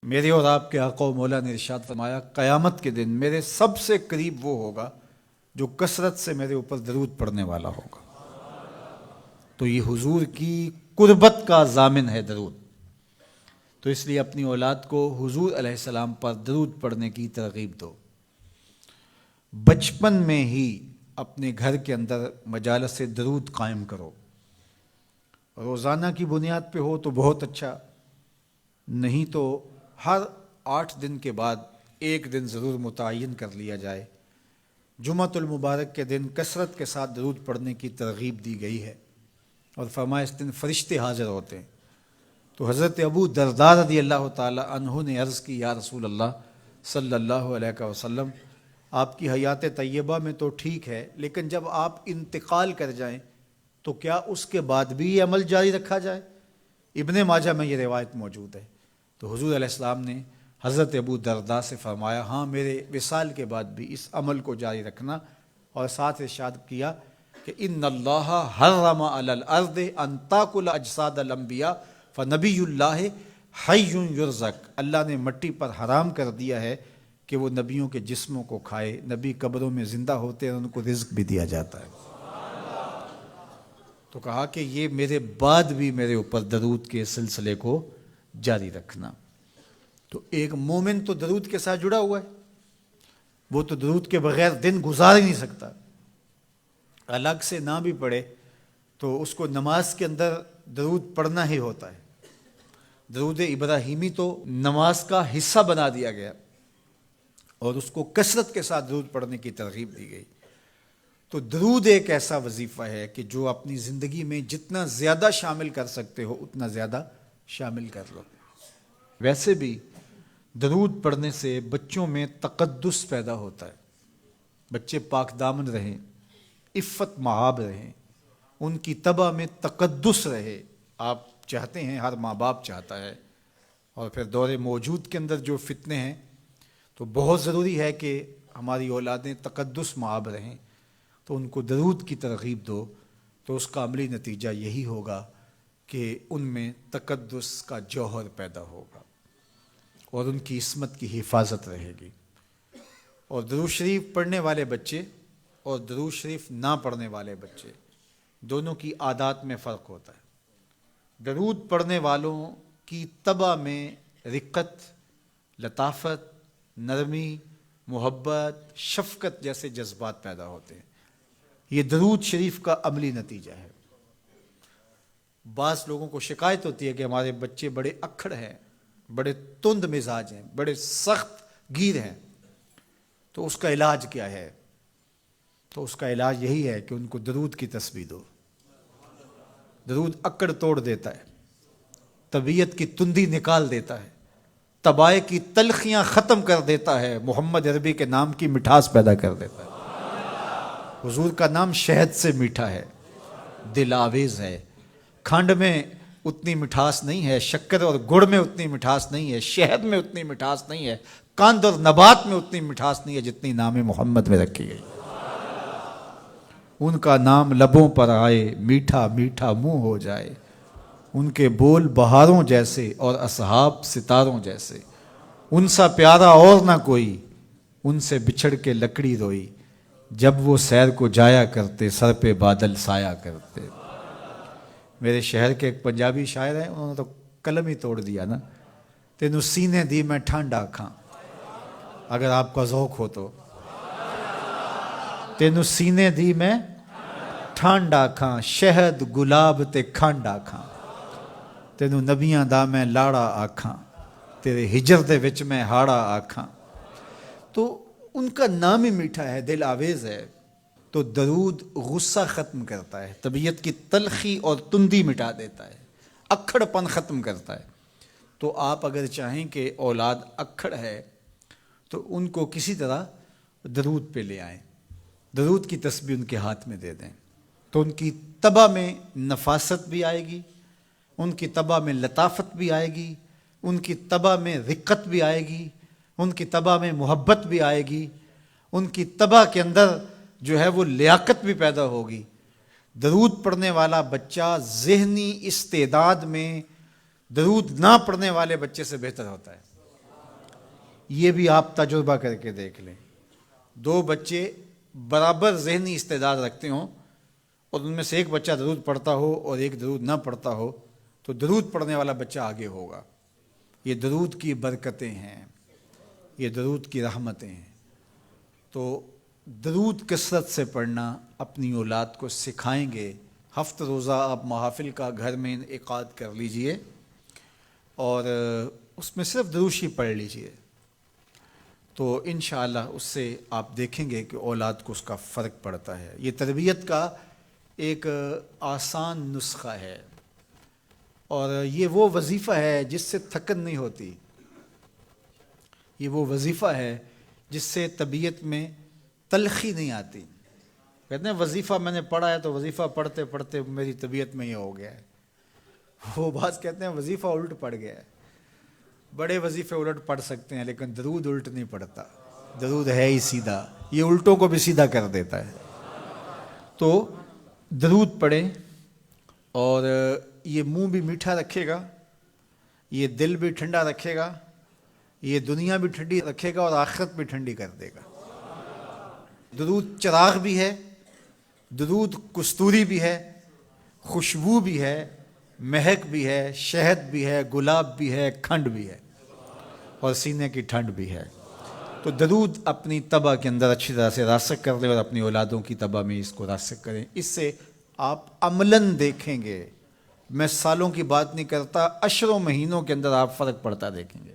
میرے اور آپ کے آقا و مولا نے ارشاد فرمایا قیامت کے دن میرے سب سے قریب وہ ہوگا جو کثرت سے میرے اوپر درود پڑھنے والا ہوگا۔ تو یہ حضور کی قربت کا ضامن ہے درود، تو اس لیے اپنی اولاد کو حضور علیہ السلام پر درود پڑھنے کی ترغیب دو۔ بچپن میں ہی اپنے گھر کے اندر مجالس درود قائم کرو، روزانہ کی بنیاد پہ ہو تو بہت اچھا، نہیں تو ہر 8 دن کے بعد ایک دن ضرور متعین کر لیا جائے۔ جمعۃ المبارک کے دن کثرت کے ساتھ درود پڑھنے کی ترغیب دی گئی ہے، اور فرمایا اس دن فرشتے حاضر ہوتے ہیں۔ تو حضرت ابو درداء رضی اللہ تعالی عنہ نے عرض کی، یا رسول اللہ صلی اللہ علیہ وسلم، آپ کی حیات طیبہ میں تو ٹھیک ہے، لیکن جب آپ انتقال کر جائیں تو کیا اس کے بعد بھی یہ عمل جاری رکھا جائے؟ ابن ماجہ میں یہ روایت موجود ہے۔ تو حضور علیہ السلام نے حضرت ابو درداء سے فرمایا، ہاں میرے وصال کے بعد بھی اس عمل کو جاری رکھنا، اور ساتھ ارشاد کیا کہ ان اللہ حرم علی الارض ان تاکل اجساد الانبیاء فنبی اللہ حی یرزق، اللہ نے مٹی پر حرام کر دیا ہے کہ وہ نبیوں کے جسموں کو کھائے، نبی قبروں میں زندہ ہوتے ہیں، ان کو رزق بھی دیا جاتا ہے۔ تو کہا کہ یہ میرے بعد بھی میرے اوپر درود کے سلسلے کو جاری رکھنا۔ تو ایک مومن تو درود کے ساتھ جڑا ہوا ہے، وہ تو درود کے بغیر دن گزار ہی نہیں سکتا، الگ سے نہ بھی پڑھے تو اس کو نماز کے اندر درود پڑھنا ہی ہوتا ہے۔ درود ابراہیمی تو نماز کا حصہ بنا دیا گیا، اور اس کو کثرت کے ساتھ درود پڑھنے کی ترغیب دی گئی۔ تو درود ایک ایسا وظیفہ ہے کہ جو اپنی زندگی میں جتنا زیادہ شامل کر سکتے ہو اتنا زیادہ شامل کر لو۔ ویسے بھی درود پڑھنے سے بچوں میں تقدس پیدا ہوتا ہے، بچے پاک دامن رہیں، عفت مآب رہیں، ان کی طبع میں تقدس رہے، آپ چاہتے ہیں، ہر ماں باپ چاہتا ہے۔ اور پھر دور موجود کے اندر جو فتنے ہیں تو بہت ضروری ہے کہ ہماری اولادیں تقدس مآب رہیں، تو ان کو درود کی ترغیب دو، تو اس کا عملی نتیجہ یہی ہوگا کہ ان میں تقدس کا جوہر پیدا ہوگا، اور ان کی عصمت کی حفاظت رہے گی۔ اور درود شریف پڑھنے والے بچے اور درود شریف نہ پڑھنے والے بچے دونوں کی عادات میں فرق ہوتا ہے۔ درود پڑھنے والوں کی طبع میں رقت، لطافت، نرمی، محبت، شفقت جیسے جذبات پیدا ہوتے ہیں۔ یہ درود شریف کا عملی نتیجہ ہے۔ بعض لوگوں کو شکایت ہوتی ہے کہ ہمارے بچے بڑے اکھڑ ہیں، بڑے تند مزاج ہیں، بڑے سخت گیر ہیں، تو اس کا علاج کیا ہے؟ تو اس کا علاج یہی ہے کہ ان کو درود کی تسبیح دو۔ درود اکڑ توڑ دیتا ہے، طبیعت کی تندی نکال دیتا ہے، طبائع کی تلخیاں ختم کر دیتا ہے، محمد عربی کے نام کی مٹھاس پیدا کر دیتا ہے۔ حضور کا نام شہد سے میٹھا ہے، دل آویز ہے، کھنڈ میں اتنی مٹھاس نہیں ہے، شکر اور گڑ میں اتنی مٹھاس نہیں ہے، شہد میں اتنی مٹھاس نہیں ہے، قند اور نبات میں اتنی مٹھاس نہیں ہے جتنی نام محمد میں رکھی گئی۔ ان کا نام لبوں پر آئے، میٹھا میٹھا منہ ہو جائے، ان کے بول بہاروں جیسے اور اصحاب ستاروں جیسے، ان سا پیارا اور نہ کوئی، ان سے بچھڑ کے لکڑی روئی، جب وہ سیر کو جایا کرتے سر پہ بادل سایا کرتے۔ میرے شہر کے ایک پنجابی شاعر ہیں، انہوں نے تو قلم ہی توڑ دیا نا، تینوں سینے دی میں ٹھنڈ آکھاں، اگر آپ کا ذوق ہو تو، تینوں سینے دی میں ٹھنڈ آکھاں، شہد گلاب تے کھنڈ آکھاں، تینوں نبیاں دا میں لاڑا آکھاں، تیرے ہجر دے وچ میں ہاڑا آکھاں۔ تو ان کا نام ہی میٹھا ہے، دل آویز ہے۔ تو درود غصہ ختم کرتا ہے، طبیعت کی تلخی اور تندی مٹا دیتا ہے، اکھڑ پن ختم کرتا ہے۔ تو آپ اگر چاہیں کہ اولاد اکھڑ ہے تو ان کو کسی طرح درود پہ لے آئیں، درود کی تسبیح ان کے ہاتھ میں دے دیں، تو ان کی طبع میں نفاست بھی آئے گی، ان کی طبع میں لطافت بھی آئے گی، ان کی طبع میں رقت بھی آئے گی، ان کی طبع میں محبت بھی آئے گی، ان کی طبع کے اندر جو ہے وہ لیاقت بھی پیدا ہوگی۔ درود پڑھنے والا بچہ ذہنی استعداد میں درود نہ پڑھنے والے بچے سے بہتر ہوتا ہے۔ یہ بھی آپ تجربہ کر کے دیکھ لیں، دو بچے برابر ذہنی استعداد رکھتے ہوں اور ان میں سے ایک بچہ درود پڑھتا ہو اور ایک درود نہ پڑھتا ہو، تو درود پڑھنے والا بچہ آگے ہوگا۔ یہ درود کی برکتیں ہیں، یہ درود کی رحمتیں ہیں۔ تو درود کثرت سے پڑھنا اپنی اولاد کو سکھائیں گے۔ ہفتہ روزہ آپ محافل کا گھر میں انعقاد کر لیجئے اور اس میں صرف دروشی پڑھ لیجئے، تو انشاءاللہ اس سے آپ دیکھیں گے کہ اولاد کو اس کا فرق پڑتا ہے۔ یہ تربیت کا ایک آسان نسخہ ہے اور یہ وہ وظیفہ ہے جس سے تھکن نہیں ہوتی، یہ وہ وظیفہ ہے جس سے طبیعت میں تلخی نہیں آتی۔ کہتے ہیں وظیفہ میں نے پڑھا ہے تو وظیفہ پڑھتے پڑھتے میری طبیعت میں یہ ہو گیا ہے، وہ بعض کہتے ہیں وظیفہ الٹ پڑ گیا ہے۔ بڑے وظیفے الٹ پڑھ سکتے ہیں لیکن درود الٹ نہیں پڑتا، درود ہے ہی سیدھا، یہ الٹوں کو بھی سیدھا کر دیتا ہے۔ تو درود پڑھیں اور یہ منہ بھی میٹھا رکھے گا، یہ دل بھی ٹھنڈا رکھے گا، یہ دنیا بھی ٹھنڈی رکھے گا اور آخرت بھی ٹھنڈی کر دے گا۔ درود چراغ بھی ہے، درود کستوری بھی ہے، خوشبو بھی ہے، مہک بھی ہے، شہد بھی ہے، گلاب بھی ہے، کھنڈ بھی ہے اور سینے کی ٹھنڈ بھی ہے۔ تو درود اپنی طبع کے اندر اچھی طرح سے راسخ کر لیں اور اپنی اولادوں کی طبع میں اس کو راسخ کریں۔ اس سے آپ عملاً دیکھیں گے، میں سالوں کی بات نہیں کرتا، اشروں مہینوں کے اندر آپ فرق پڑتا دیکھیں گے۔